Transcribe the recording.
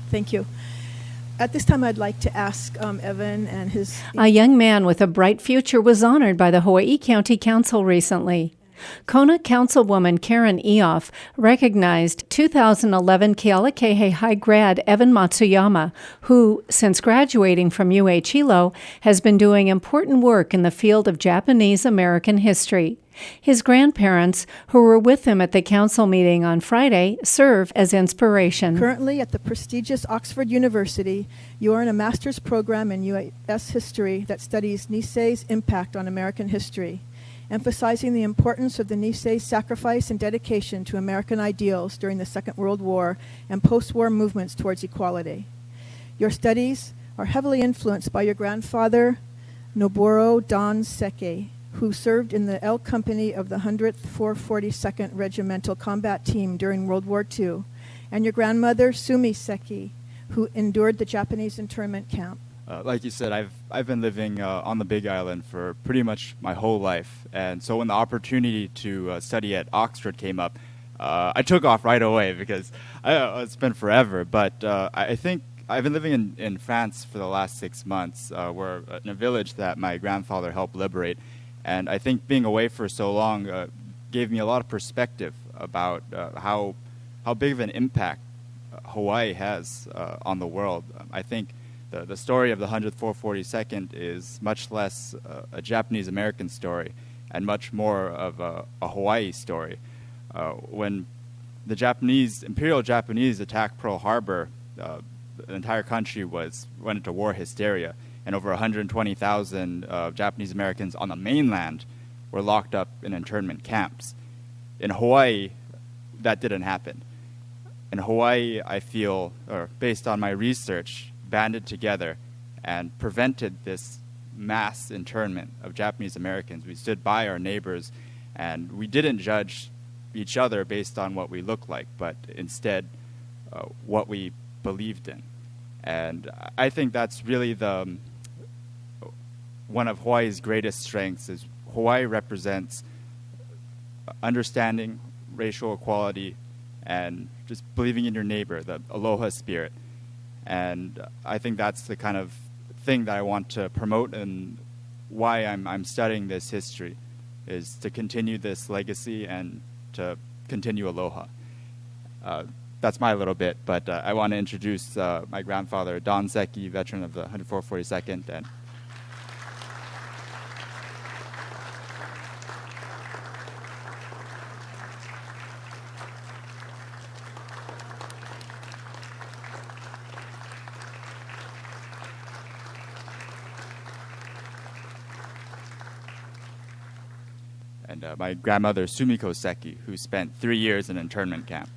Thank you. At this time, I'd like to ask Evan and his... A young man with a bright future was honored by the Hawaii County Council recently. Kona Councilwoman Karen Eoff recognized 2011 Kealakekee High grad Evan Matsuyama, who, since graduating from UH Hilo, has been doing important work in the field of Japanese American history. His grandparents, who were with him at the council meeting on Friday, serve as inspiration. Currently at the prestigious Oxford University, you are in a master's program in U.S. history that studies Nisei's impact on American history, emphasizing the importance of the Nisei's sacrifice and dedication to American ideals during the Second World War and post-war movements towards equality. Your studies are heavily influenced by your grandfather, Noboru Don Seki, who served in the L Company of the 100th 442nd Regimental Combat Team during World War II, and your grandmother, Sumi Seki, who endured the Japanese internment camp. Like you said, I've been living on the Big Island for pretty much my whole life, and so when the opportunity to study at Oxford came up, I took off right away because it's been forever. But I think I've been living in France for the last 6 months. We're in a village that my grandfather helped liberate, and I think being away for so long gave me a lot of perspective about how big of an impact Hawaii has on the world. I think the story of the 100th 442nd is much less a Japanese-American story and much more of a Hawaii story. When the Imperial Japanese attacked Pearl Harbor, the entire country went into war hysteria, and over 120,000 Japanese Americans on the mainland were locked up in internment camps. In Hawaii, that didn't happen. In Hawaii, I feel, or based on my research, banded together and prevented this mass internment of Japanese Americans. We stood by our neighbors, and we didn't judge each other based on what we looked like, but instead what we believed in. And I think that's really one of Hawaii's greatest strengths. Is Hawaii represents understanding, racial equality, and just believing in your neighbor, the aloha spirit. And I think that's the kind of thing that I want to promote, and why I'm studying this history, is to continue this legacy and to continue aloha. That's my little bit, but I want to introduce my grandfather, Don Seki, veteran of the 100th 442nd, and my grandmother, Sumiko Seki, who spent 3 years in internment camp.